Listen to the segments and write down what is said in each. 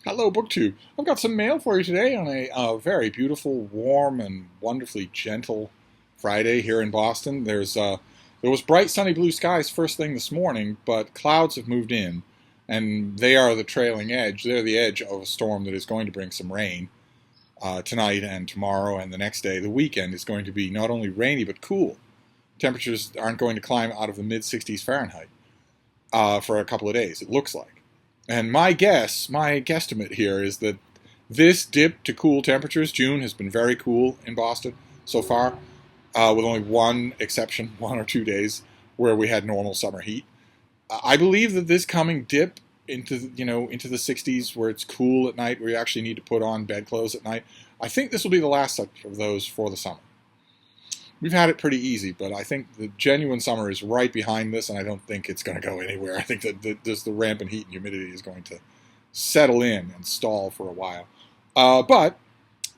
Hello, BookTube. I've got some mail for you today on a very beautiful, warm, and wonderfully gentle Friday here in Boston. There was bright, sunny blue skies first thing this morning, but clouds have moved in, and they are the trailing edge. They're the edge of a storm that is going to bring some rain tonight and tomorrow and the next day. The weekend is going to be not only rainy but cool. Temperatures aren't going to climb out of the mid-60s Fahrenheit for a couple of days, it looks like. And my guesstimate here is that this dip to cool temperatures, June has been very cool in Boston so far, with only one exception, 1 or 2 days where we had normal summer heat. I believe that this coming dip into the 60s, where it's cool at night, where you actually need to put on bedclothes at night, I think this will be the last of those for the summer. We've had it pretty easy, but I think the genuine summer is right behind this, and I don't think it's going to go anywhere. I think that the rampant heat and humidity is going to settle in and stall for a while. But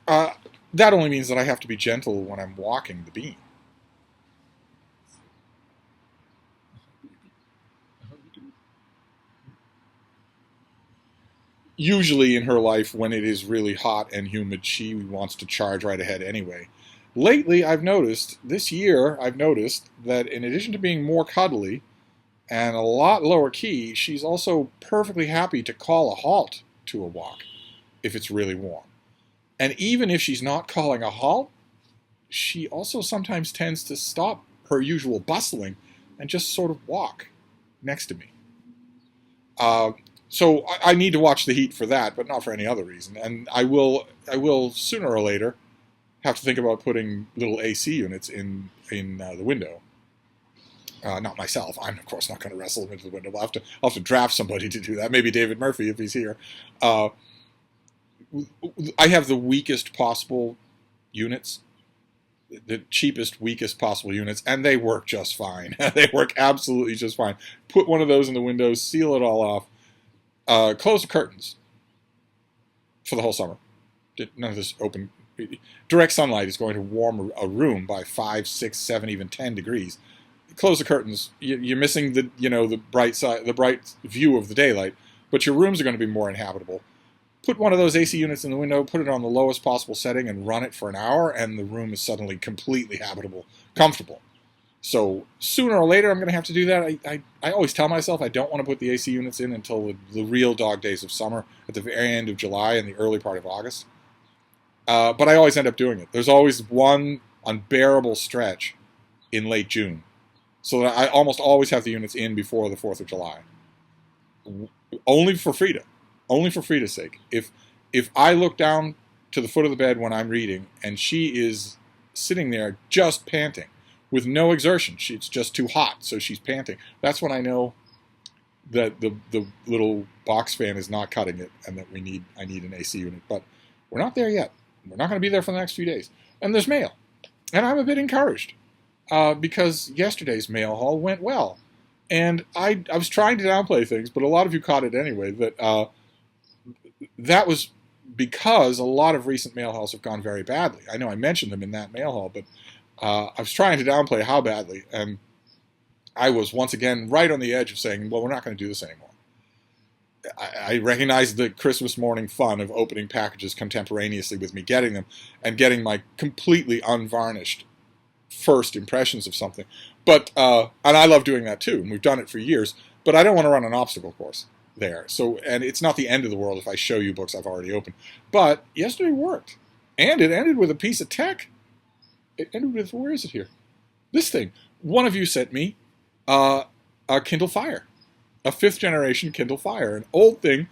that only means that I have to be gentle when I'm walking the beam. Usually in her life, when it is really hot and humid, she wants to charge right ahead anyway. Lately, this year, I've noticed that in addition to being more cuddly and a lot lower key, she's also perfectly happy to call a halt to a walk if it's really warm. And even if she's not calling a halt, she also sometimes tends to stop her usual bustling and just sort of walk next to me. So I need to watch the heat for that, but not for any other reason. And I will sooner or later have to think about putting little AC units in the window. Not myself. I'm, of course, not going to wrestle them into the window. I'll have to draft somebody to do that. Maybe David Murphy, if he's here. I have the weakest possible units, the cheapest, weakest possible units, and they work just fine. They work absolutely just fine. Put one of those in the window, seal it all off, close the curtains for the whole summer. None of this open. Direct sunlight is going to warm a room by 5, 6, 7, even 10 degrees. Close the curtains. You're missing the bright side, the bright view of the daylight, but your rooms are going to be more inhabitable. Put one of those AC units in the window, put it on the lowest possible setting, and run it for an hour, and the room is suddenly completely habitable, comfortable. So sooner or later, I'm going to have to do that. I always tell myself I don't want to put the AC units in until the real dog days of summer, at the very end of July and the early part of August. But I always end up doing it. There's always one unbearable stretch in late June, so that I almost always have the units in before the 4th of July. Only for Frida's sake. If I look down to the foot of the bed when I'm reading, and she is sitting there just panting, with no exertion, it's just too hot, so she's panting, that's when I know that the little box fan is not cutting it, and that I need an AC unit. But we're not there yet. We're not going to be there for the next few days. And there's mail. And I'm a bit encouraged because yesterday's mail haul went well. And I was trying to downplay things, but a lot of you caught it anyway, that was because a lot of recent mail hauls have gone very badly. I know I mentioned them in that mail haul, but I was trying to downplay how badly. And I was once again right on the edge of saying, well, we're not going to do this anymore. I recognize the Christmas morning fun of opening packages contemporaneously with me getting them and getting my completely unvarnished first impressions of something. But and I love doing that too, and we've done it for years. But I don't want to run an obstacle course there. And it's not the end of the world if I show you books I've already opened. But yesterday worked, and it ended with a piece of tech. It ended with, where is it here? This thing. One of you sent me a Kindle Fire. A 5th generation Kindle Fire, an old thing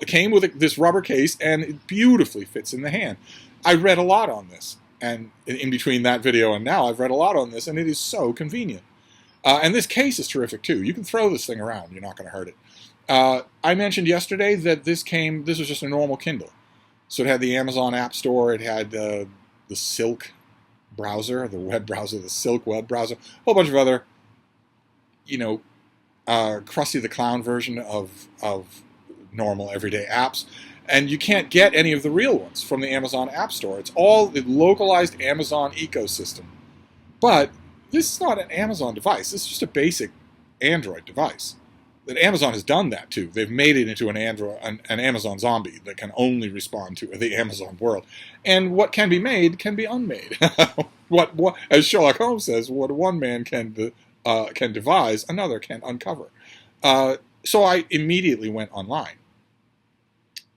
came with this rubber case, and it beautifully fits in the hand. I read a lot on this, and in between that video and now, I've read a lot on this, and it is so convenient. And this case is terrific too. You can throw this thing around; you're not going to hurt it. I mentioned yesterday that this was just a normal Kindle, so it had the Amazon App Store, it had the Silk browser, the web browser, the Silk web browser, a whole bunch of other, Krusty the Clown version of normal everyday apps, and you can't get any of the real ones from the Amazon App Store. It's all the localized Amazon ecosystem. But this is not an Amazon device. This is just a basic Android device. that Amazon has done that too. They've made it into an Amazon zombie that can only respond to the Amazon world. And what can be made can be unmade. what as Sherlock Holmes says, what one man can devise, another can uncover. So I immediately went online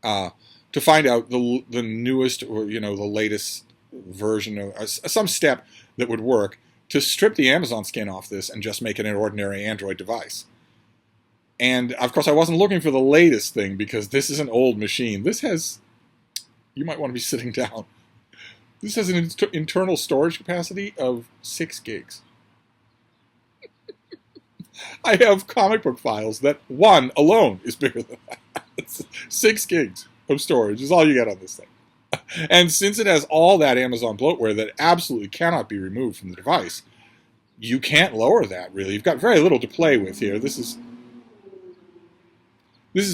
to find out the newest, or the latest version of some step that would work to strip the Amazon skin off this and just make it an ordinary Android device. And, of course, I wasn't looking for the latest thing because this is an old machine. This has... You might want to be sitting down. This has an internal storage capacity of 6 gigs. I have comic book files that one alone is bigger than that. 6 gigs of storage is all you get on this thing. And since it has all that Amazon bloatware that absolutely cannot be removed from the device, you can't lower that, really. You've got very little to play with here. This is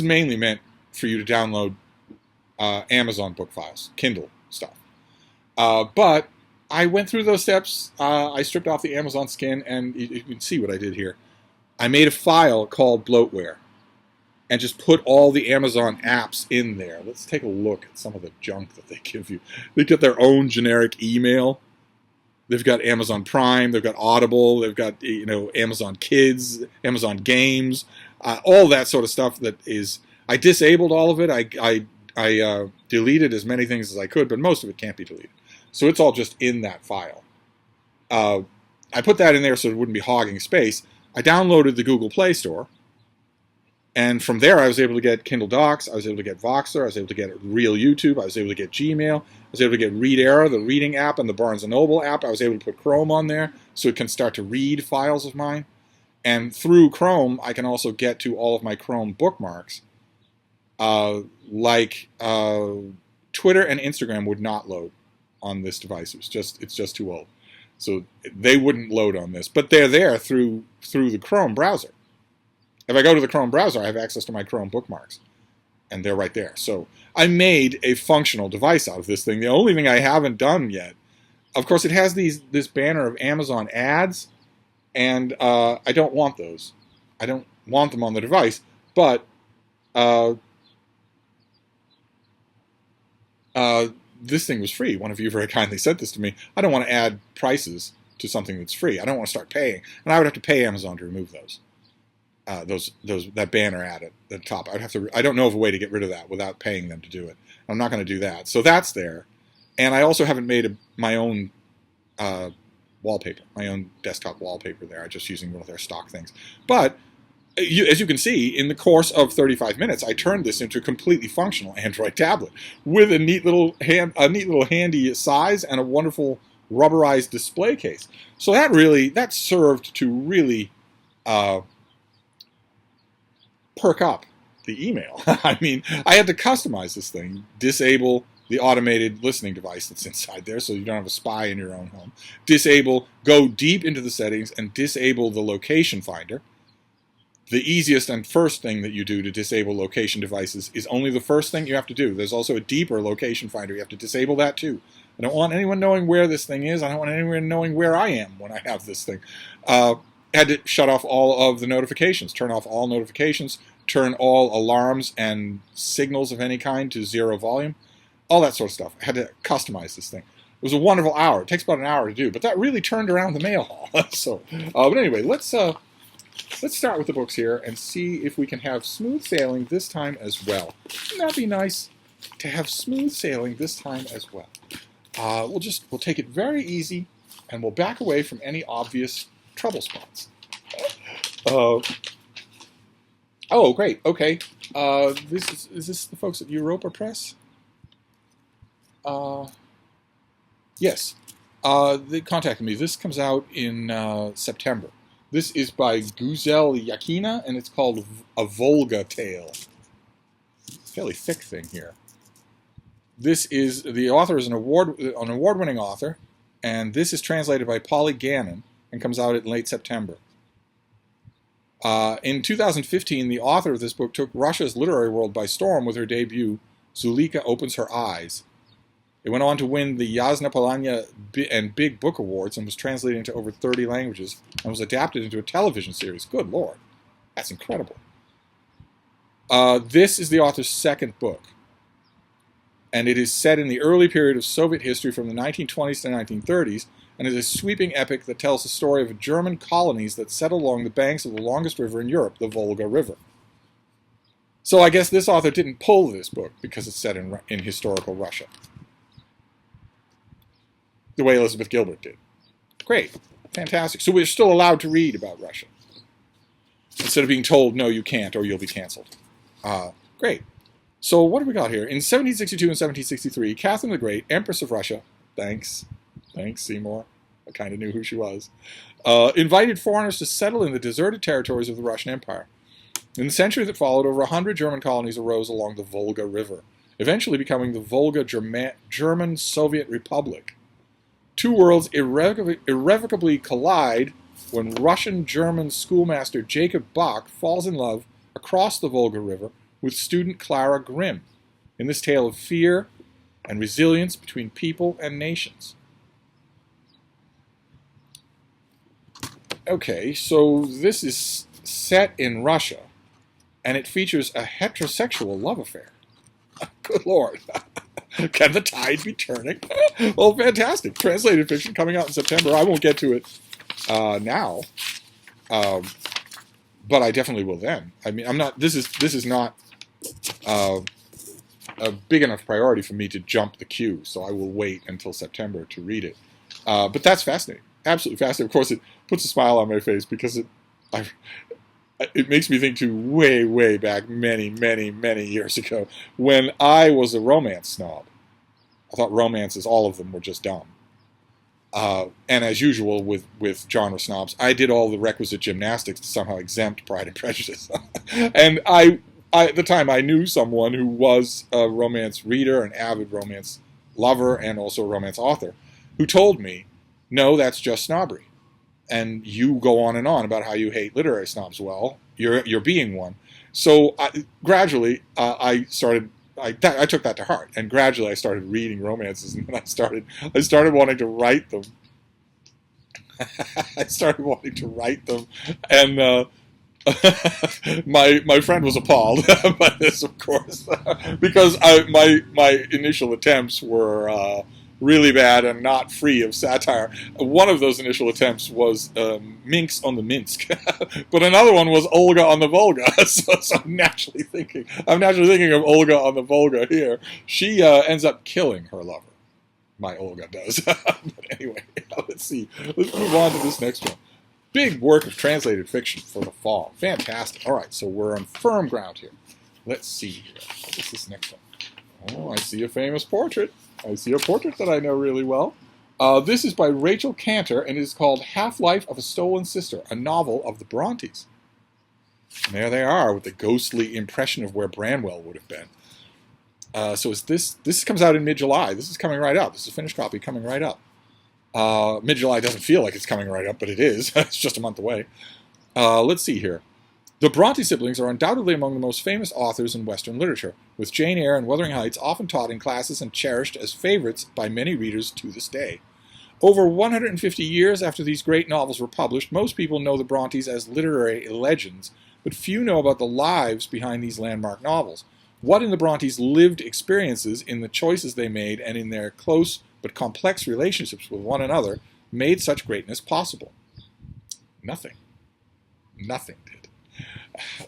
mainly meant for you to download Amazon book files, Kindle stuff. But I went through those steps. I stripped off the Amazon skin, and you can see what I did here. I made a file called bloatware and just put all the Amazon apps in there. Let's take a look at some of the junk that they give you. They get their own generic email. They've got Amazon Prime. They've got Audible. They've got Amazon Kids, Amazon Games. All that sort of stuff that is... I disabled all of it. I deleted as many things as I could, but most of it can't be deleted. So it's all just in that file. I put that in there so it wouldn't be hogging space. I downloaded the Google Play Store, and from there I was able to get Kindle Docs, I was able to get Voxer, I was able to get Real YouTube, I was able to get Gmail, I was able to get Read Era, the reading app, and the Barnes & Noble app. I was able to put Chrome on there so it can start to read files of mine. And through Chrome, I can also get to all of my Chrome bookmarks. Like Twitter and Instagram would not load on this device. It's just too old. So they wouldn't load on this. But they're there through the Chrome browser. If I go to the Chrome browser, I have access to my Chrome bookmarks. And they're right there. So I made a functional device out of this thing. The only thing I haven't done yet, of course, it has this banner of Amazon ads. And I don't want those. I don't want them on the device. But this thing was free. One of you very kindly sent this to me. I don't want to add prices to something that's free. I don't want to start paying. And I would have to pay Amazon to remove those. That banner ad at the top. I don't know of a way to get rid of that without paying them to do it. I'm not going to do that. So that's there. And I also haven't made my own wallpaper, my own desktop wallpaper there. I'm just using one of their stock things. But as you can see, in the course of 35 minutes, I turned this into a completely functional Android tablet with a neat little handy size and a wonderful rubberized display case. So that served to really perk up the email. I mean, I had to customize this thing, disable the automated listening device that's inside there so you don't have a spy in your own home. Go deep into the settings and disable the location finder. The easiest and first thing that you do to disable location devices is only the first thing you have to do. There's also a deeper location finder. You have to disable that too. I don't want anyone knowing where this thing is. I don't want anyone knowing where I am when I have this thing. Had to shut off all of the notifications, turn off all notifications, turn all alarms and signals of any kind to 0 volume, all that sort of stuff. I had to customize this thing. It was a wonderful hour. It takes about an hour to do, but that really turned around the mail haul. But anyway, let's start with the books here and see if we can have smooth sailing this time as well. Wouldn't that be nice to have smooth sailing this time as well? We'll take it very easy, and we'll back away from any obvious trouble spots. Oh, great. Okay. Is this the folks at Europa Press? Yes. They contacted me. This comes out in September. This is by Guzel Yakina, and it's called A Volga Tale. Fairly thick thing here. The author is an award-winning author, and this is translated by Polly Gannon and comes out in late September. In 2015, the author of this book took Russia's literary world by storm with her debut, Zulika Opens Her Eyes. It went on to win the Yasna Polanya and Big Book Awards and was translated into over 30 languages and was adapted into a television series. Good Lord. That's incredible. This is the author's second book, and it is set in the early period of Soviet history from the 1920s to the 1930s, and is a sweeping epic that tells the story of German colonies that settled along the banks of the longest river in Europe, the Volga River. So I guess this author didn't pull this book because it's set in historical Russia, the way Elizabeth Gilbert did. Great. Fantastic. So we're still allowed to read about Russia, instead of being told, no, you can't, or you'll be canceled. Great. So what do we got here? In 1762 and 1763, Catherine the Great, Empress of Russia, thanks Seymour, I kind of knew who she was, invited foreigners to settle in the deserted territories of the Russian Empire. In the century that followed, over 100 German colonies arose along the Volga River, eventually becoming the Volga German Soviet Republic. Two worlds irrevocably collide when Russian-German schoolmaster Jacob Bach falls in love across the Volga River with student Clara Grimm in this tale of fear and resilience between people and nations. Okay, so this is set in Russia, and it features a heterosexual love affair. Good Lord. Can the tide be turning? Well, fantastic. Translated fiction coming out in September. I won't get to it now, but I definitely will then. I mean, I'm not. This is not a big enough priority for me to jump the queue, so I will wait until September to read it. But that's fascinating. Absolutely fascinating. Of course, it puts a smile on my face because it makes me think to way back many years ago when I was a romance snob. I thought romances, all of them, were just dumb. And as usual with genre snobs, I did all the requisite gymnastics to somehow exempt Pride and Prejudice. And at the time, I knew someone who was a romance reader, an avid romance lover, and also a romance author, who told me, no, that's just snobbery. And you go on and on about how you hate literary snobs. Well, you're being one. So gradually, I took that to heart, and gradually I started reading romances, and then I started wanting to write them. I started wanting to write them, and my friend was appalled by this, of course, because my initial attempts were really bad and not free of satire. One of those initial attempts was Minx on the Minsk, but another one was Olga on the Volga. So I'm naturally thinking of Olga on the Volga here. She ends up killing her lover. My Olga does. But anyway, let's see. Let's move on to this next one. Big work of translated fiction for the fall. Fantastic. All right, so we're on firm ground here. Let's see here. What is this next one? Oh, I see a famous portrait. I see a portrait that I know really well. This is by Rachel Cantor, and it is called Half-Life of a Stolen Sister, a novel of the Brontes. And there they are, with the ghostly impression of where Branwell would have been. So is this comes out in mid-July. This is coming right up. This is a finished copy coming right up. Mid-July doesn't feel like it's coming right up, but it is. It's just a month away. Let's see here. The Bronte siblings are undoubtedly among the most famous authors in Western literature, with Jane Eyre and Wuthering Heights often taught in classes and cherished as favorites by many readers to this day. Over 150 years after these great novels were published, most people know the Brontes as literary legends, but few know about the lives behind these landmark novels. What in the Brontes' lived experiences, in the choices they made, and in their close but complex relationships with one another made such greatness possible? Nothing. Nothing did.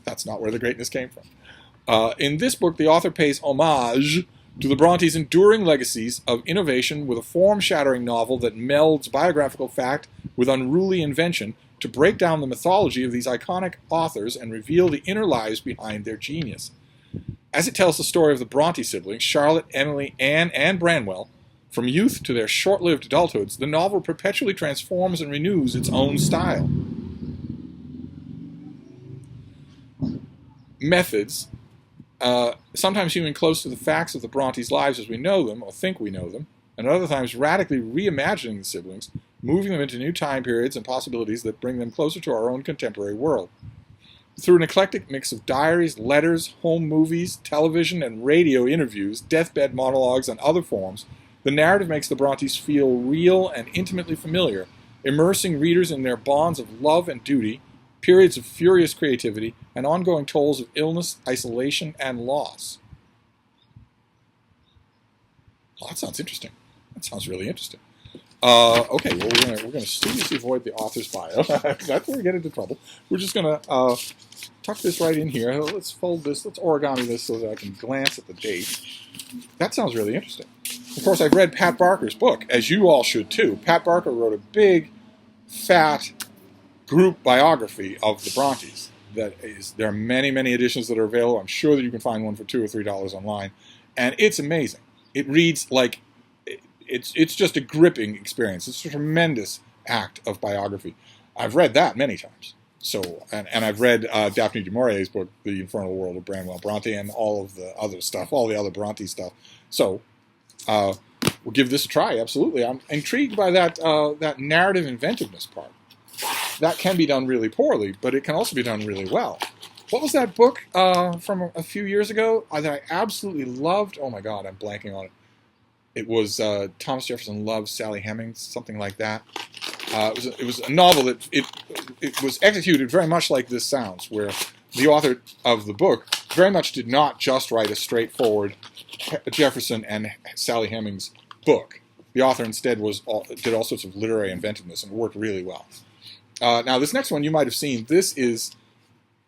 That's not where the greatness came from. In this book, the author pays homage to the Brontes' enduring legacies of innovation with a form-shattering novel that melds biographical fact with unruly invention to break down the mythology of these iconic authors and reveal the inner lives behind their genius. As it tells the story of the Bronte siblings, Charlotte, Emily, Anne, and Branwell, from youth to their short-lived adulthoods, the novel perpetually transforms and renews its own style. Methods, sometimes hewing close to the facts of the Brontes' lives as we know them, or think we know them, and at other times radically reimagining the siblings, moving them into new time periods and possibilities that bring them closer to our own contemporary world. Through an eclectic mix of diaries, letters, home movies, television, and radio interviews, deathbed monologues, and other forms, the narrative makes the Brontes feel real and intimately familiar, immersing readers in their bonds of love and duty, periods of furious creativity, and ongoing tolls of illness, isolation, and loss. Well, that sounds interesting. That sounds really interesting. Okay, well, we're gonna studiously avoid the author's bio. That's where we get into trouble. We're just gonna tuck this right in here. Let's fold this. Let's origami this so that I can glance at the date. That sounds really interesting. Of course, I've read Pat Barker's book, as you all should too. Pat Barker wrote a big, fat group biography of the Brontes. There are many, many editions that are available. I'm sure that you can find one for $2 or $3 online, and it's amazing. It reads like it's just a gripping experience. It's a tremendous act of biography. I've read that many times. So, and I've read Daphne du Maurier's book, The Infernal World of Branwell Bronte, and all of the other stuff, all the other Bronte stuff. So, we'll give this a try. Absolutely, I'm intrigued by that narrative inventiveness part. That can be done really poorly, but it can also be done really well. What was that book from a few years ago that I absolutely loved? Oh my God, I'm blanking on it. It was Thomas Jefferson Loves Sally Hemings, something like that. It was a novel that it was executed very much like this sounds, where the author of the book very much did not just write a straightforward Jefferson and Sally Hemings book. The author instead did all sorts of literary inventiveness, and it worked really well. Now, this next one you might have seen. This is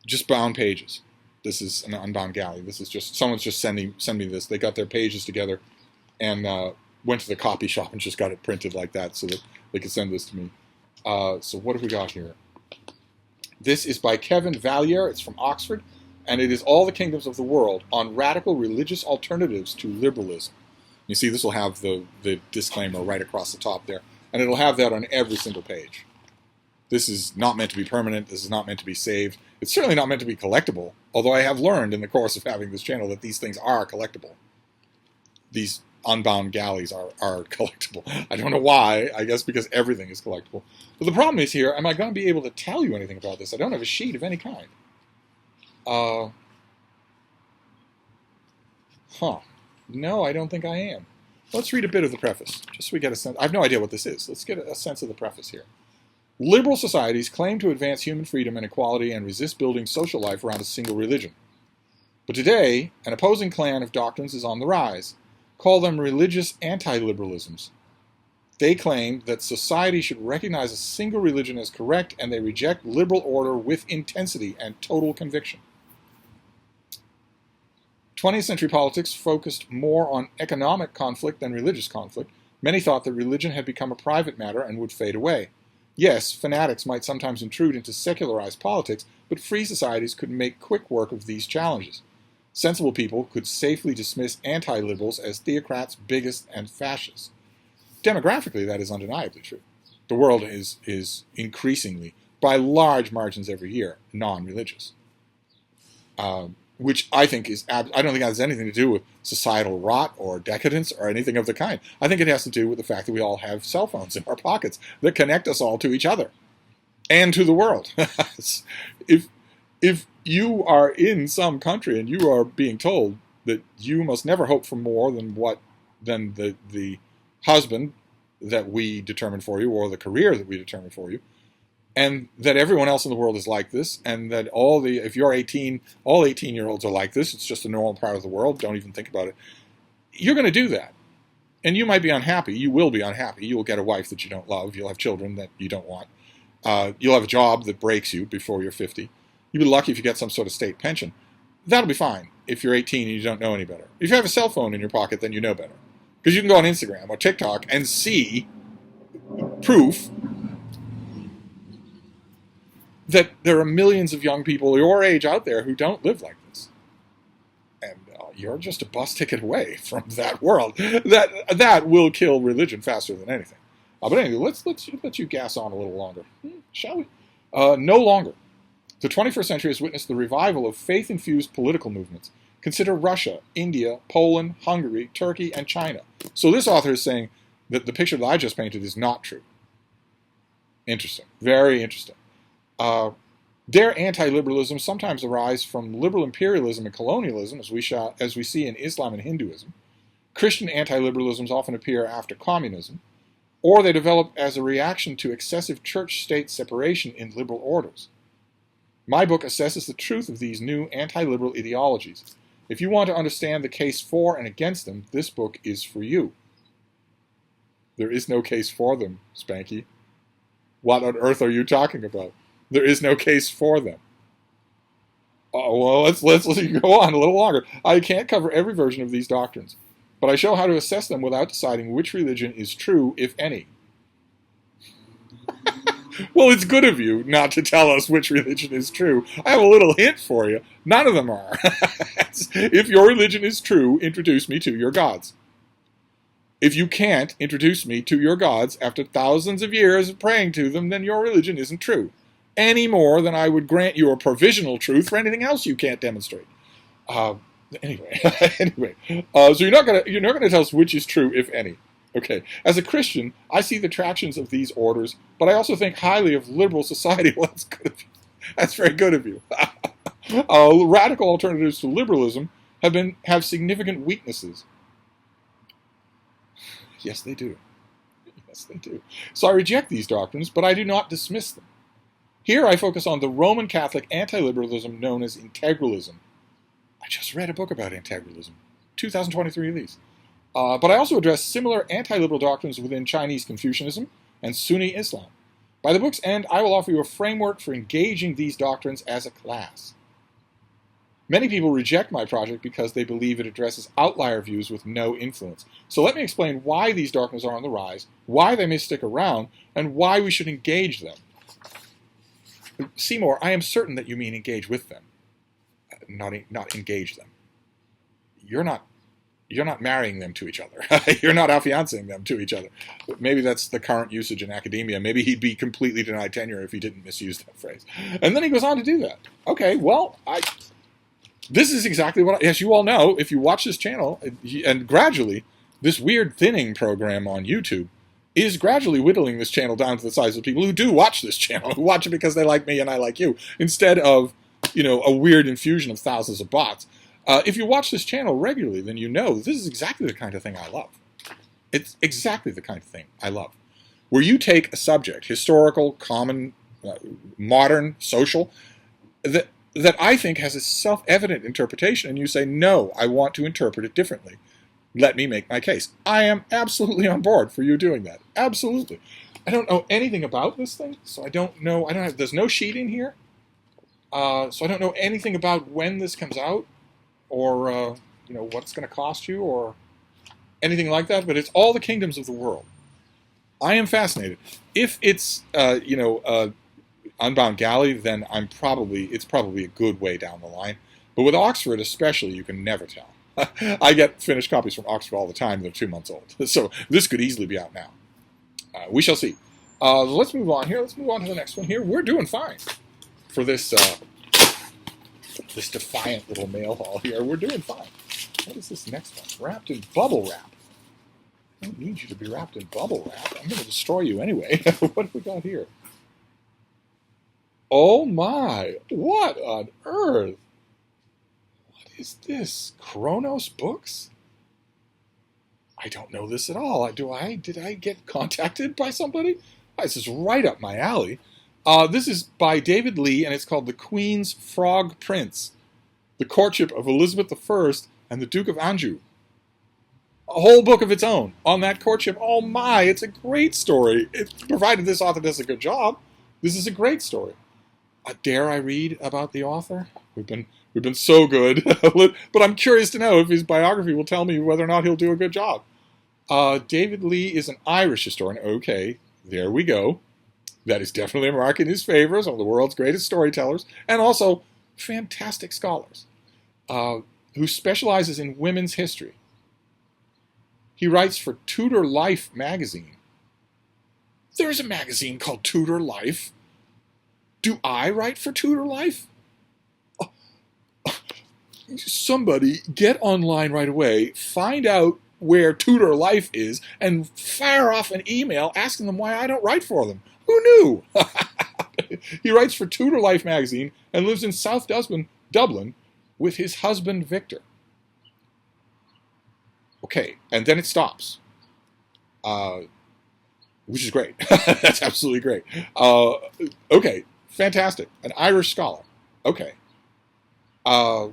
just bound pages. This is an unbound galley. This is just someone's just send me this. They got their pages together and went to the copy shop and just got it printed like that so that they could send this to me. So what have we got here? This is by Kevin Valliere. It's from Oxford, and it is All the Kingdoms of the World on Radical Religious Alternatives to Liberalism. You see, this will have the disclaimer right across the top there, and it'll have that on every single page. This is not meant to be permanent. This is not meant to be saved. It's certainly not meant to be collectible, although I have learned in the course of having this channel that these things are collectible. These unbound galleys are collectible. I don't know why. I guess because everything is collectible. But the problem is here, am I going to be able to tell you anything about this? I don't have a sheet of any kind. No, I don't think I am. Let's read a bit of the preface, just so we get a sense. I have no idea what this is. Let's get a sense of the preface here. Liberal societies claim to advance human freedom and equality and resist building social life around a single religion. But today, an opposing clan of doctrines is on the rise. Call them religious anti-liberalisms. They claim that society should recognize a single religion as correct, and they reject liberal order with intensity and total conviction. 20th century politics focused more on economic conflict than religious conflict. Many thought that religion had become a private matter and would fade away. Yes, fanatics might sometimes intrude into secularized politics, but free societies could make quick work of these challenges. Sensible people could safely dismiss anti-liberals as theocrats, bigots, and fascists. Demographically, that is undeniably true. The world is increasingly, by large margins every year, non-religious. Which I think I don't think it has anything to do with societal rot or decadence or anything of the kind. I think it has to do with the fact that we all have cell phones in our pockets that connect us all to each other and to the world. If you are in some country and you are being told that you must never hope for more than the husband that we determine for you or the career that we determine for you, and that everyone else in the world is like this, and that if you're 18, all 18-year-olds are like this, it's just a normal part of the world, don't even think about it, you're going to do that. And you might be unhappy. You will be unhappy. You will get a wife that you don't love. You'll have children that you don't want. You'll have a job that breaks you before you're 50. You'll be lucky if you get some sort of state pension. That'll be fine if you're 18 and you don't know any better. If you have a cell phone in your pocket, then you know better. Because you can go on Instagram or TikTok and see proof that there are millions of young people your age out there who don't live like this. And you're just a bus ticket away from that world. That will kill religion faster than anything. But anyway, let's let you gas on a little longer. Shall we? No longer. The 21st century has witnessed the revival of faith-infused political movements. Consider Russia, India, Poland, Hungary, Turkey, and China. So this author is saying that the picture that I just painted is not true. Interesting. Very interesting. Their anti-liberalism sometimes arise from liberal imperialism and colonialism, as we see in Islam and Hinduism. Christian anti-liberalisms often appear after communism, or they develop as a reaction to excessive church-state separation in liberal orders. My book assesses the truth of these new anti-liberal ideologies. If you want to understand the case for and against them, this book is for you. There is no case for them, Spanky. What on earth are you talking about? There is no case for them. Oh, well, let's go on a little longer. I can't cover every version of these doctrines, but I show how to assess them without deciding which religion is true, if any. Well, it's good of you not to tell us which religion is true. I have a little hint for you. None of them are. If your religion is true, introduce me to your gods. If you can't introduce me to your gods after thousands of years of praying to them, then your religion isn't true. Any more than I would grant you a provisional truth for anything else you can't demonstrate. Anyway, so you're not gonna tell us which is true, if any. Okay. As a Christian, I see the attractions of these orders, but I also think highly of liberal society. Well, that's good of you. That's very good of you. Radical alternatives to liberalism have significant weaknesses. Yes, they do. Yes, they do. So I reject these doctrines, but I do not dismiss them. Here I focus on the Roman Catholic anti-liberalism known as integralism. I just read a book about integralism, 2023 release. But I also address similar anti-liberal doctrines within Chinese Confucianism and Sunni Islam. By the book's end, I will offer you a framework for engaging these doctrines as a class. Many people reject my project because they believe it addresses outlier views with no influence. So let me explain why these doctrines are on the rise, why they may stick around, and why we should engage them. Seymour, I am certain that you mean engage with them, not engage them. You're not marrying them to each other. You're not affiancing them to each other. Maybe that's the current usage in academia. Maybe he'd be completely denied tenure if he didn't misuse that phrase. And then he goes on to do that. Okay, well, this is exactly what, as you all know, if you watch this channel, and gradually, this weird thinning program on YouTube is gradually whittling this channel down to the size of people who do watch this channel, who watch it because they like me and I like you, instead of, a weird infusion of thousands of bots. If you watch this channel regularly, then you know this is exactly the kind of thing I love. It's exactly the kind of thing I love. Where you take a subject, historical, common, modern, social, that I think has a self-evident interpretation, and you say, no, I want to interpret it differently. Let me make my case. I am absolutely on board for you doing that. Absolutely. I don't know anything about this thing, so I don't know. There's no sheet in here, so I don't know anything about when this comes out, or what it's going to cost you, or anything like that. But it's all the kingdoms of the world. I am fascinated. If it's Unbound Galley, then it's probably a good way down the line. But with Oxford especially, you can never tell. I get finished copies from Oxford all the time. They're 2 months old. So this could easily be out now. We shall see. Let's move on here. Let's move on to the next one here. We're doing fine for this defiant little mail haul here. We're doing fine. What is this next one? Wrapped in bubble wrap. I don't need you to be wrapped in bubble wrap. I'm going to destroy you anyway. What have we got here? Oh my, what on earth? What is this? Chronos Books? I don't know this at all. Did I get contacted by somebody? This is right up my alley. This is by David Lee, and it's called The Queen's Frog Prince, The Courtship of Elizabeth I and the Duke of Anjou. A whole book of its own on that courtship. Oh my, it's a great story. Provided this author does a good job, this is a great story. Dare I read about the author? We've been so good, but I'm curious to know if his biography will tell me whether or not he'll do a good job. David Lee is an Irish historian. Okay, there we go. That is definitely a mark in his favor as one of the world's greatest storytellers, and also fantastic scholars, who specializes in women's history. He writes for Tudor Life magazine. There's a magazine called Tudor Life. Do I write for Tudor Life? Somebody get online right away, find out where Tudor Life is, and fire off an email asking them why I don't write for them. Who knew? He writes for Tudor Life magazine and lives in South Dublin with his husband, Victor. Okay, and then it stops. Which is great. That's absolutely great. Okay. Fantastic. An Irish scholar. Okay. Uh,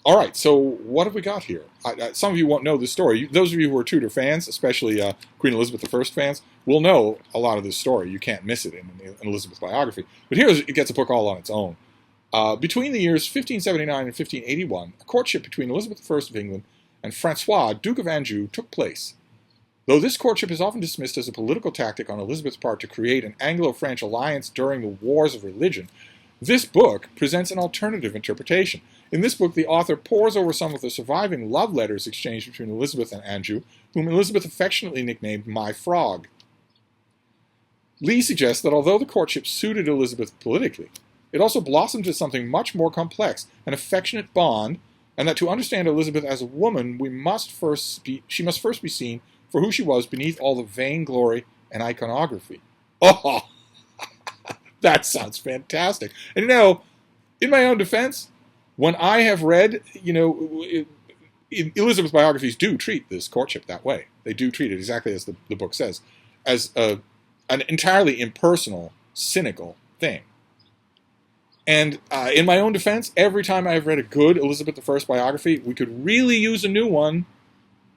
all right, so what have we got here? Some of you won't know this story. Those of you who are Tudor fans, especially Queen Elizabeth I fans, will know a lot of this story. You can't miss it in an Elizabeth biography. But here it gets a book all on its own. Between the years 1579 and 1581, a courtship between Elizabeth I of England and Francois, Duke of Anjou, took place. Though this courtship is often dismissed as a political tactic on Elizabeth's part to create an Anglo-French alliance during the Wars of Religion, this book presents an alternative interpretation. In this book, the author pores over some of the surviving love letters exchanged between Elizabeth and Anjou, whom Elizabeth affectionately nicknamed My Frog. Lee suggests that although the courtship suited Elizabeth politically, it also blossomed into something much more complex, an affectionate bond, and that to understand Elizabeth as a woman, she must first be seen for who she was beneath all the vainglory and iconography. Oh, that sounds fantastic. And you know, in my own defense, when I have read, Elizabeth's biographies do treat this courtship that way. They do treat it exactly as the book says, as an entirely impersonal, cynical thing. And in my own defense, every time I've read a good Elizabeth I biography, we could really use a new one.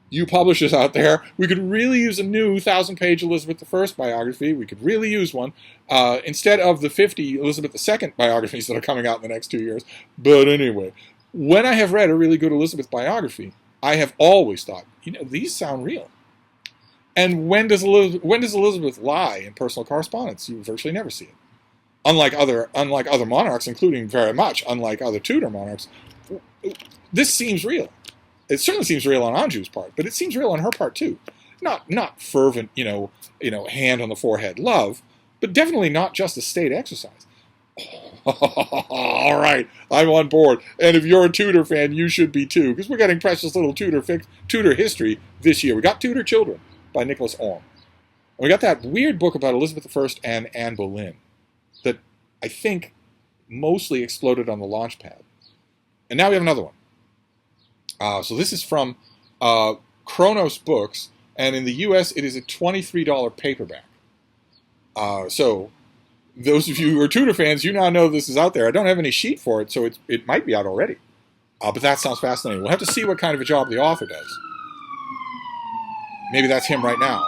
You publishers out there, we could really use a new 1,000-page Elizabeth I biography. We could really use one instead of the 50 Elizabeth II biographies that are coming out in the next 2 years. But anyway, when I have read a really good Elizabeth biography, I have always thought, these sound real. And when does Elizabeth lie in personal correspondence? You virtually never see it. Unlike other monarchs, including very much unlike other Tudor monarchs, this seems real. It certainly seems real on Anjou's part, but it seems real on her part too. Not fervent, hand on the forehead love, but definitely not just a state exercise. All right, I'm on board. And if you're a Tudor fan, you should be too, because we're getting precious little Tudor history this year. We got Tudor Children by Nicholas Orme. And we got that weird book about Elizabeth I and Anne Boleyn that I think mostly exploded on the launch pad. And now we have another one. So this is from Kronos Books, and in the U.S. it is a $23 paperback. So those of you who are Tudor fans, you now know this is out there. I don't have any sheet for it, so it might be out already. But that sounds fascinating. We'll have to see what kind of a job the author does. Maybe that's him right now.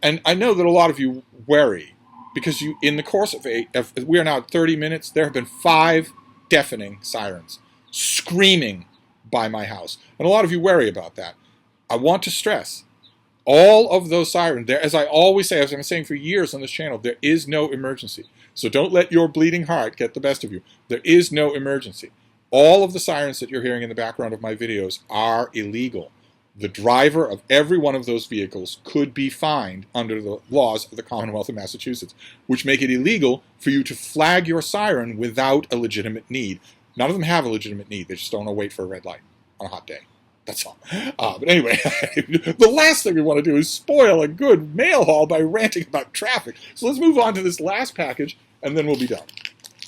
And I know that a lot of you worry, because in the course of we are now at 30 minutes, there have been 5 deafening sirens screaming by my house. And a lot of you worry about that. I want to stress, all of those sirens, as I always say, as I've been saying for years on this channel, there is no emergency. So don't let your bleeding heart get the best of you. There is no emergency. All of the sirens that you're hearing in the background of my videos are illegal. The driver of every one of those vehicles could be fined under the laws of the Commonwealth of Massachusetts, which make it illegal for you to flag your siren without a legitimate need. None of them have a legitimate need. They just don't want to wait for a red light on a hot day. That's all. But anyway, the last thing we want to do is spoil a good mail haul by ranting about traffic. So let's move on to this last package, and then we'll be done.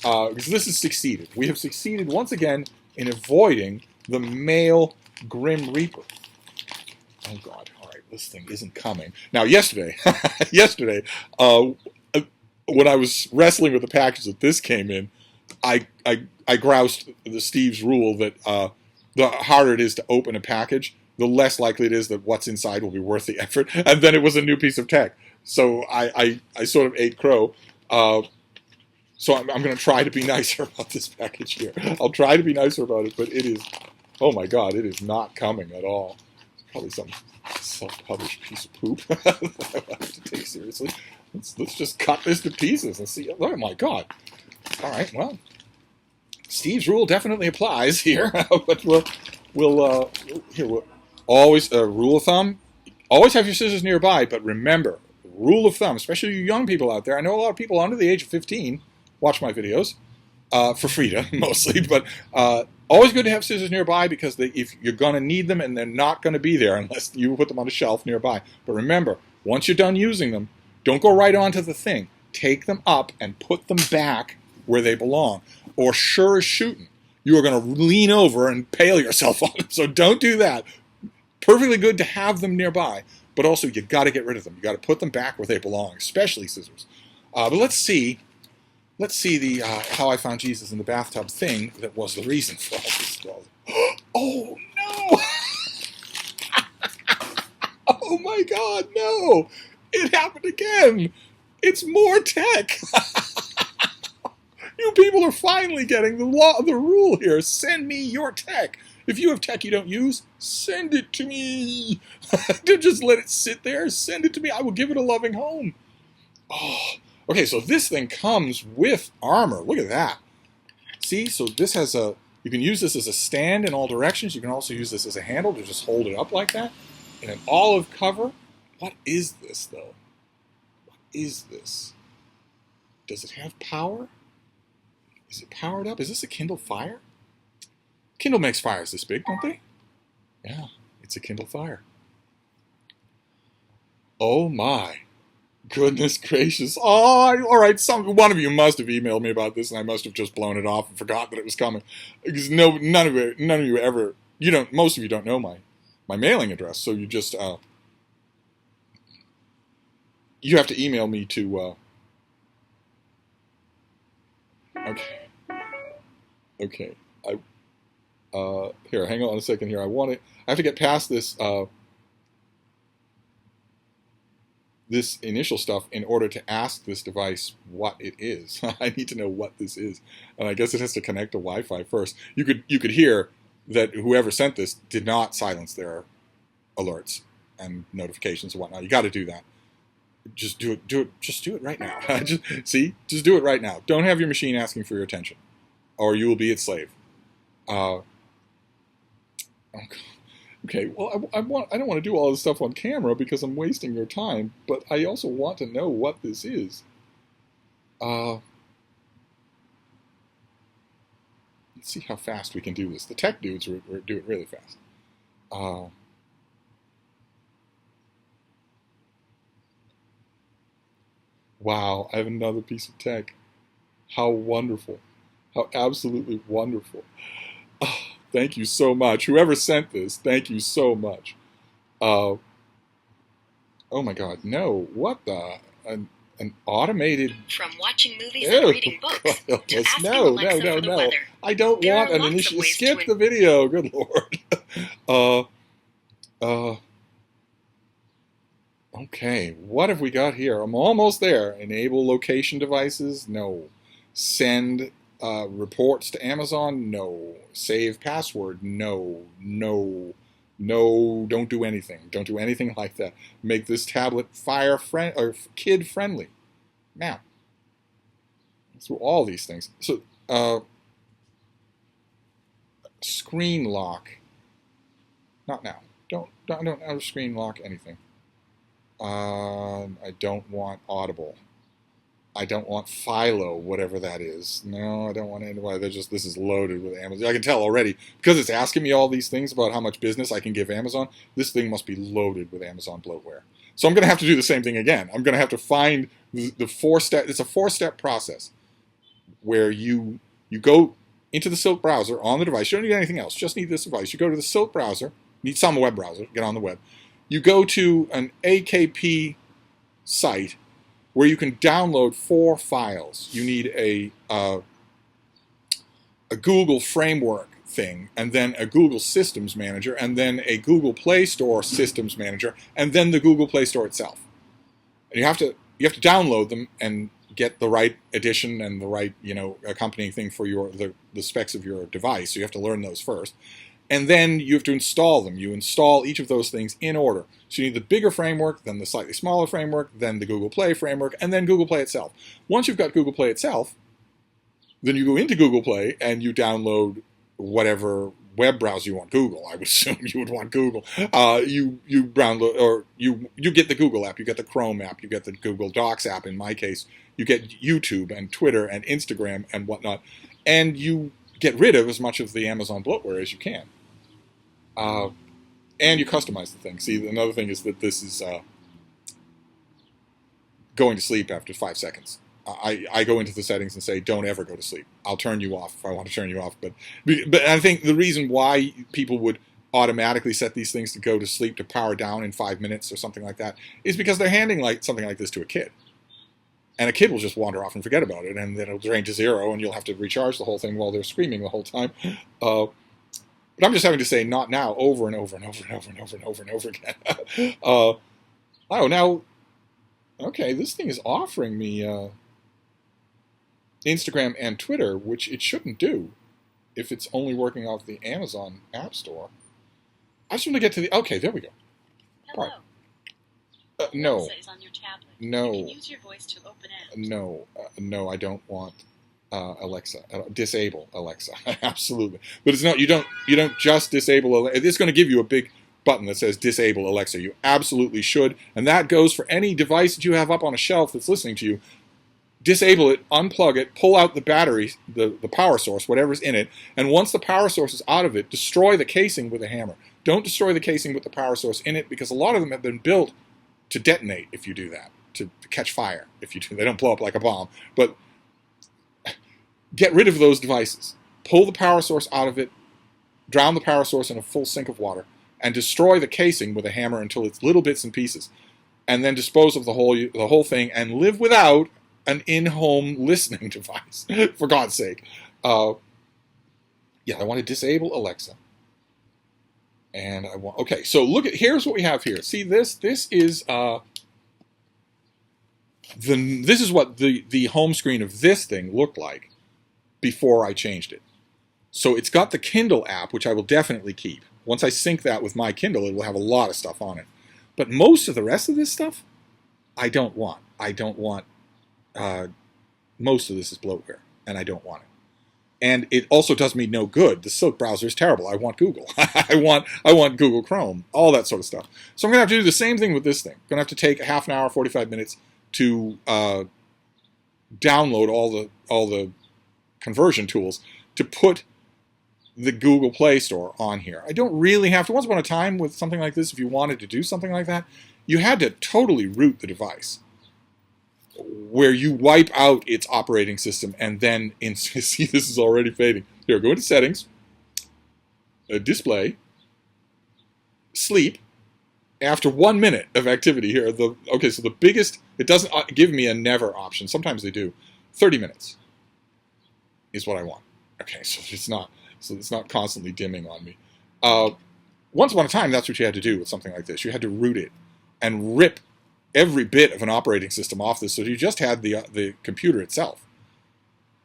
Because this has succeeded. We have succeeded once again in avoiding the male Grim Reaper. Oh God! All right, this thing isn't coming. Now, yesterday, when I was wrestling with the package that this came in, I groused the Steve's rule that the harder it is to open a package, the less likely it is that what's inside will be worth the effort. And then it was a new piece of tech, so I sort of ate crow. So I'm going to try to be nicer about this package here. I'll try to be nicer about it, but it is, oh my God, it is not coming at all. Probably some self-published piece of poop that I have to take seriously. Let's just cut this to pieces and see. Oh my God! All right, well, Steve's rule definitely applies here, but we'll always rule of thumb: always have your scissors nearby. But remember, rule of thumb, especially you young people out there. I know a lot of people under the age of 15 watch my videos for Frida mostly, but. Always good to have scissors nearby, because if you're going to need them, and they're not going to be there unless you put them on a shelf nearby. But remember, once you're done using them, don't go right onto the thing. Take them up and put them back where they belong. Or sure as shooting, you are going to lean over and impale yourself on them. So don't do that. Perfectly good to have them nearby, but also you got to get rid of them. You got to put them back where they belong, especially scissors. But let's see the how I found Jesus in the bathtub thing that was the reason for all this stuff. Oh no! Oh my God, no! It happened again. It's more tech. You people are finally getting the rule here. Send me your tech. If you have tech you don't use, send it to me. Don't just let it sit there. Send it to me. I will give it a loving home. Oh, okay. So this thing comes with armor. Look at that. See, so this has a. You can use this as a stand in all directions. You can also use this as a handle to just hold it up like that. In an olive cover. What is this though? What is this? Does it have power? Is it powered up? Is this a Kindle Fire? Kindle makes fires this big, don't they? Yeah, it's a Kindle Fire. Oh my. Goodness gracious. Oh, all right, one of you must have emailed me about this and I must have just blown it off and forgot that it was coming. Because none of you ever, most of you don't know my mailing address, so you just, you have to email me to, Okay. Here, hang on a second here. I have to get past this, this initial stuff in order to ask this device what it is. I need to know what this is. And I guess it has to connect to Wi-Fi first. You could hear that whoever sent this did not silence their alerts and notifications and whatnot. You got to do that. Just do it right now. Just do it right now. Don't have your machine asking for your attention, or you will be its slave. Okay, well, I don't want to do all this stuff on camera because I'm wasting your time, but I also want to know what this is. Let's see how fast we can do this. The tech dudes do it really fast. Wow, I have another piece of tech. How wonderful. How absolutely wonderful. Oh, thank you so much. Whoever sent this, thank you so much. Oh my God, no. What the? An automated... From watching movies and reading books to asking Alexa for the weather. I don't want an initial... Skip the video, good Lord. Okay, what have we got here? I'm almost there. Enable location devices? No. Send reports to Amazon? No. Save password? No. No. No. Don't do anything. Don't do anything like that. Make this tablet kid friendly. Now. Through all these things. So, screen lock. Not now. Don't screen lock anything. I don't want Audible. I don't want Philo, whatever that is. No, I don't want anybody. This is loaded with Amazon. I can tell already because it's asking me all these things about how much business I can give Amazon. This thing must be loaded with Amazon bloatware. So I'm going to have to do the same thing again. I'm going to have to find the 4-step. It's a 4-step process where you go into the Silk browser on the device. You don't need anything else. Just need this device. You go to the Silk browser. Need some web browser. Get on the web. You go to an AKP site where you can download 4 files. You need a Google framework thing, and then a Google Systems Manager, and then a Google Play Store Systems Manager, and then the Google Play Store itself. And you have to download them and get the right edition and the right accompanying thing for the specs of your device. So you have to learn those first. And then you have to install them. You install each of those things in order. So you need the bigger framework, then the slightly smaller framework, then the Google Play framework, and then Google Play itself. Once you've got Google Play itself, then you go into Google Play and you download whatever web browser you want. Google, I would assume you would want Google. You download, or you get the Google app, you get the Chrome app, you get the Google Docs app. In my case, you get YouTube and Twitter and Instagram and whatnot, and you get rid of as much of the Amazon bloatware as you can. And you customize the thing. See, another thing is that this is going to sleep after 5 seconds. I go into the settings and say, don't ever go to sleep. I'll turn you off if I want to turn you off. But I think the reason why people would automatically set these things to go to sleep to power down in 5 minutes or something like that is because they're handing something like this to a kid. And a kid will just wander off and forget about it, and then it'll drain to zero, and you'll have to recharge the whole thing while they're screaming the whole time. But I'm just having to say not now over and over and over and over and over and over and over again. Oh, now, okay, this thing is offering me Instagram and Twitter, which it shouldn't do if it's only working off the Amazon App Store. I just want to get to the... Okay, there we go. Hello. No. Alexa is on your tablet. No. You can use your voice to open apps. No, I don't want Alexa. Disable Alexa. Absolutely. But it's not. You don't just disable Alexa. It's going to give you a big button that says disable Alexa. You absolutely should, and that goes for any device that you have up on a shelf that's listening to you. Disable it, unplug it, pull out the battery, the power source, whatever's in it, and once the power source is out of it, destroy the casing with a hammer. Don't destroy the casing with the power source in it, because a lot of them have been built to detonate if you do that, to catch fire if you do. They don't blow up like a bomb, but get rid of those devices. Pull the power source out of it, drown the power source in a full sink of water, and destroy the casing with a hammer until it's little bits and pieces, and then dispose of the whole thing and live without an in-home listening device, for God's sake. Yeah, I want to disable Alexa. And I want... Okay, so here's what we have here. See this? This is this is what the home screen of this thing looked like before I changed it. So it's got the Kindle app, which I will definitely keep. Once I sync that with my Kindle, it will have a lot of stuff on it. But most of the rest of this stuff, I don't want. I don't want... most of this is bloatware, and I don't want it. And it also does me no good. The Silk browser is terrible. I want Google. I want Google Chrome, all that sort of stuff. So I'm going to have to do the same thing with this thing. I'm going to have to take a half an hour, 45 minutes to download all the conversion tools to put the Google Play Store on here. I don't really have to. Once upon a time with something like this, if you wanted to do something like that, you had to totally root the device, where you wipe out its operating system and then... See, this is already fading. Here, go into Settings, Display, Sleep. After 1 minute of activity here, okay, so the biggest... It doesn't give me a never option. Sometimes they do. 30 minutes is what I want. Okay, so it's not constantly dimming on me. Once upon a time, that's what you had to do with something like this. You had to root it and rip every bit of an operating system off this, so you just had the computer itself,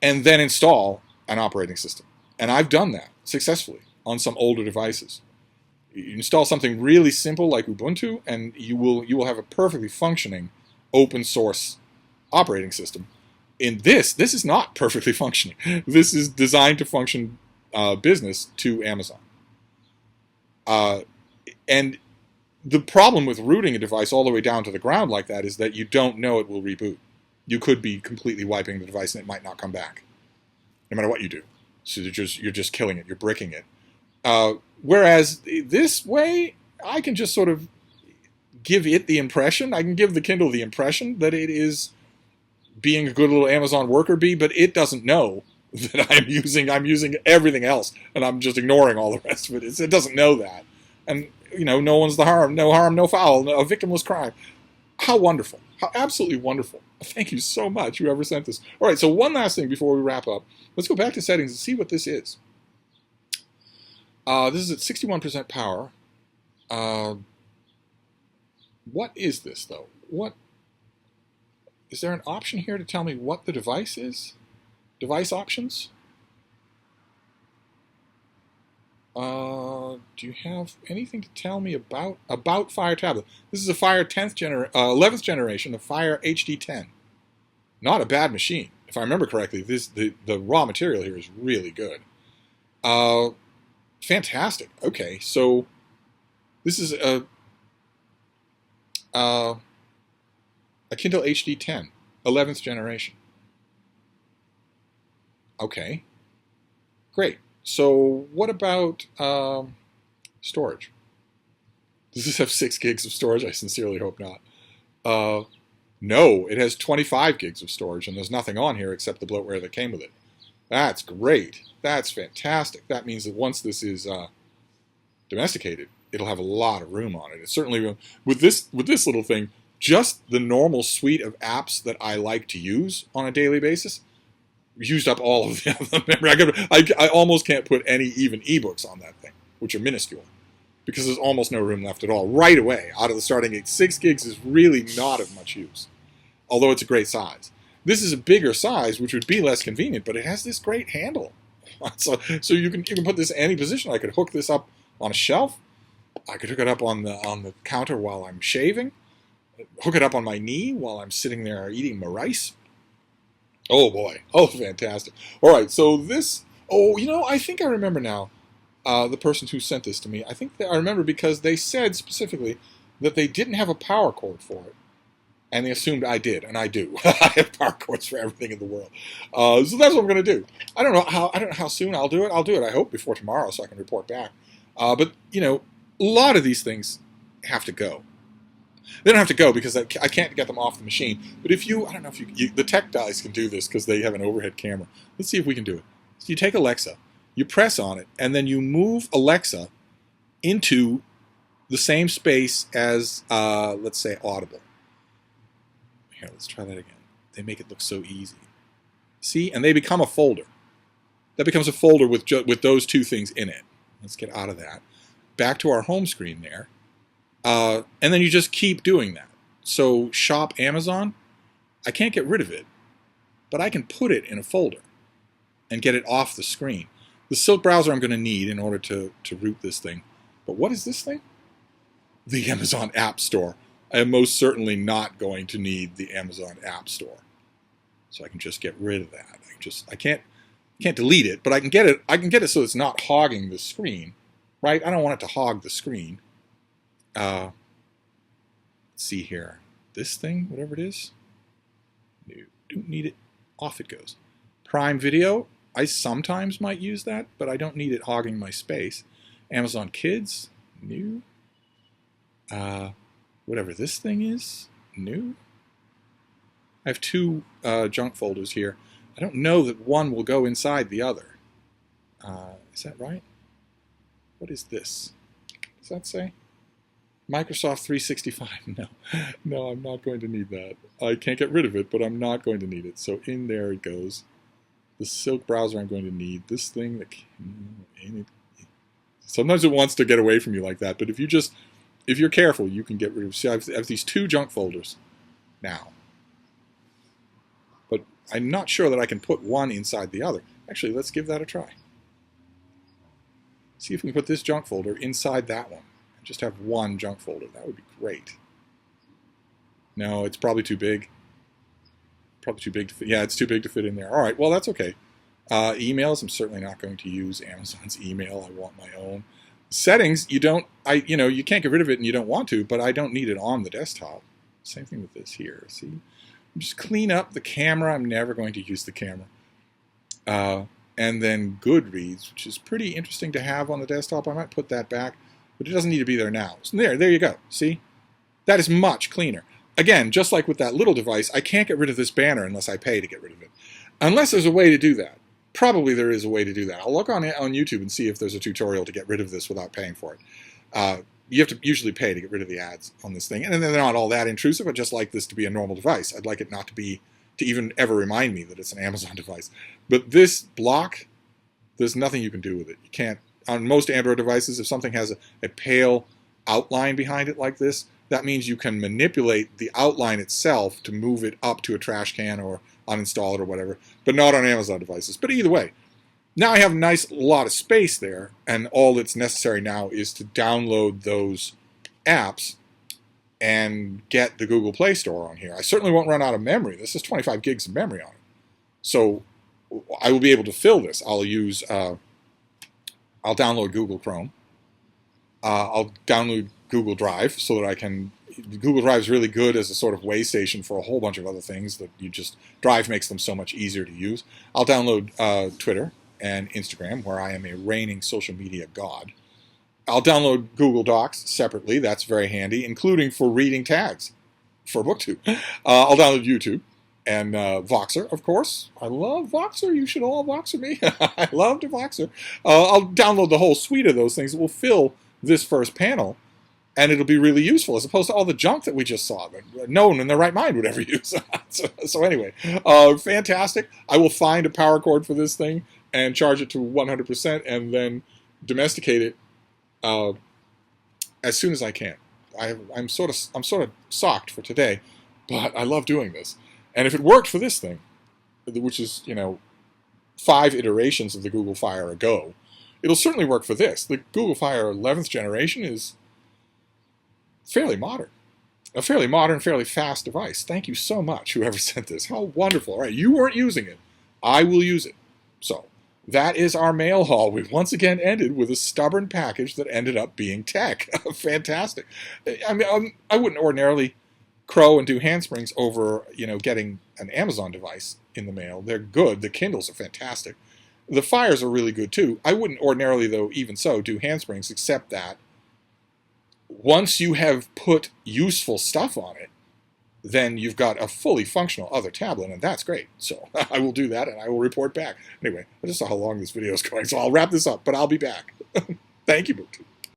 and then install an operating system. And I've done that successfully on some older devices. You install something really simple like Ubuntu, and you will have a perfectly functioning open source operating system. In this is not perfectly functioning. This is designed to function business to Amazon. And the problem with rooting a device all the way down to the ground like that is that you don't know it will reboot. You could be completely wiping the device and it might not come back, no matter what you do. So you're just killing it. You're bricking it. Whereas this way, I can just sort of give it the impression. I can give the Kindle the impression that it is being a good little Amazon worker bee, but it doesn't know that I'm using everything else, and I'm just ignoring all the rest of it. It doesn't know that. And no one's the harm, no foul, a victimless crime. How wonderful. How absolutely wonderful. Thank you so much, whoever sent this. All right, so one last thing before we wrap up. Let's go back to settings and see what this is. This is at 61% power. What is this, though? Is there an option here to tell me what the device is? Device options? Do you have anything to tell me about Fire Tablet? This is a Fire 11th generation of Fire HD10. Not a bad machine. If I remember correctly, the raw material here is really good. Fantastic. Okay, so this is a Kindle HD10, 11th generation. Okay, great. So what about storage? Does this have 6 gigs of storage? I sincerely hope not. No, it has 25 gigs of storage, and there's nothing on here except the bloatware that came with it. That's great. That's fantastic. That means that once this is domesticated, it'll have a lot of room on it. It's certainly with this little thing, just the normal suite of apps that I like to use on a daily basis used up all of the memory. I almost can't put any even ebooks on that thing, which are minuscule, because there's almost no room left at all. Right away, out of the starting gate, 6 gigs is really not of much use, although it's a great size. This is a bigger size, which would be less convenient, but it has this great handle. So you can put this in any position. I could hook this up on a shelf. I could hook it up on the counter while I'm shaving. Hook it up on my knee while I'm sitting there eating my rice. Oh boy. Oh, fantastic. All right, so this, I think I remember now the person who sent this to me. I remember because they said specifically that they didn't have a power cord for it. And they assumed I did, and I do. I have power cords for everything in the world. So that's what I'm going to do. I don't know how soon I'll do it. I'll do it, I hope, before tomorrow so I can report back. But, a lot of these things have to go. They don't have to go because I can't get them off the machine. But if I don't know if the tech guys can do this because they have an overhead camera. Let's see if we can do it. So you take Alexa, you press on it, and then you move Alexa into the same space as, let's say, Audible. Here, let's try that again. They make it look so easy. See? And they become a folder. That becomes a folder with those two things in it. Let's get out of that. Back to our home screen there. And then you just keep doing that. So shop Amazon, I can't get rid of it, but I can put it in a folder and get it off the screen. The Silk browser I'm going to need in order to root this thing. But what is this thing? The Amazon App Store. I am most certainly not going to need the Amazon App Store. So I can just get rid of that. I can't delete it, but I can get it so it's not hogging the screen. Right? I don't want it to hog the screen. Let's see here. This thing, whatever it is. No, don't need it. Off it goes. Prime Video, I sometimes might use that, but I don't need it hogging my space. Amazon Kids, new. Whatever this thing is, new. I have 2 junk folders here. I don't know that one will go inside the other. Is that right? What is this? Does that say? Microsoft 365. No, I'm not going to need that. I can't get rid of it, but I'm not going to need it. So in there it goes. The Silk browser I'm going to need. This thing that sometimes it wants to get away from you like that, but if you're careful, you can get rid of. See, I have these 2 junk folders now, but I'm not sure that I can put one inside the other. Actually, let's give that a try. See if we can put this junk folder inside that one. Just have one junk folder. That would be great. No, it's probably too big. Probably too big to fit. Yeah, it's too big to fit in there. All right, well, that's okay. Emails, I'm certainly not going to use Amazon's email. I want my own. Settings, you can't get rid of it and you don't want to, but I don't need it on the desktop. Same thing with this here. See? Just clean up the camera. I'm never going to use the camera. And then Goodreads, which is pretty interesting to have on the desktop. I might put that back. But it doesn't need to be there now. So there you go. See? That is much cleaner. Again, just like with that little device, I can't get rid of this banner unless I pay to get rid of it. Unless there's a way to do that. Probably there is a way to do that. I'll look on YouTube and see if there's a tutorial to get rid of this without paying for it. You have to usually pay to get rid of the ads on this thing. And then they're not all that intrusive. I just like this to be a normal device. I'd like it not to even ever remind me that it's an Amazon device. But this block, there's nothing you can do with it. You can't. On most Android devices, if something has a pale outline behind it like this, that means you can manipulate the outline itself to move it up to a trash can or uninstall it or whatever, but not on Amazon devices. But either way, now I have a nice lot of space there, and all that's necessary now is to download those apps and get the Google Play Store on here. I certainly won't run out of memory. This is 25 gigs of memory on it. So I will be able to fill this. I'll download Google Chrome. I'll download Google Drive so that I can. Google Drive is really good as a sort of way station for a whole bunch of other things that Drive makes them so much easier to use. I'll download Twitter and Instagram, where I am a reigning social media god. I'll download Google Docs separately. That's very handy, including for reading tags for BookTube. I'll download YouTube. And Voxer, of course. I love Voxer. You should all Voxer me. I love to Voxer. I'll download the whole suite of those things that will fill this first panel, and it'll be really useful, as opposed to all the junk that we just saw that no one in their right mind would ever use. So anyway, fantastic. I will find a power cord for this thing and charge it to 100% and then domesticate it as soon as I can. I'm sort of socked for today, but I love doing this. And if it worked for this thing, which is, 5 iterations of the Google Fire ago, it'll certainly work for this. The Google Fire 11th generation is fairly modern. A fairly modern, fairly fast device. Thank you so much, whoever sent this. How wonderful. All right, you weren't using it. I will use it. So, that is our mail haul. We've once again ended with a stubborn package that ended up being tech. Fantastic. I mean, I wouldn't ordinarily crow and do handsprings over, getting an Amazon device in the mail. They're good. The Kindles are fantastic. The Fires are really good, too. I wouldn't ordinarily, though, even so, do handsprings, except that once you have put useful stuff on it, then you've got a fully functional other tablet, and that's great. So I will do that, and I will report back. Anyway, I just saw how long this video is going, so I'll wrap this up, but I'll be back. Thank you, Bronte.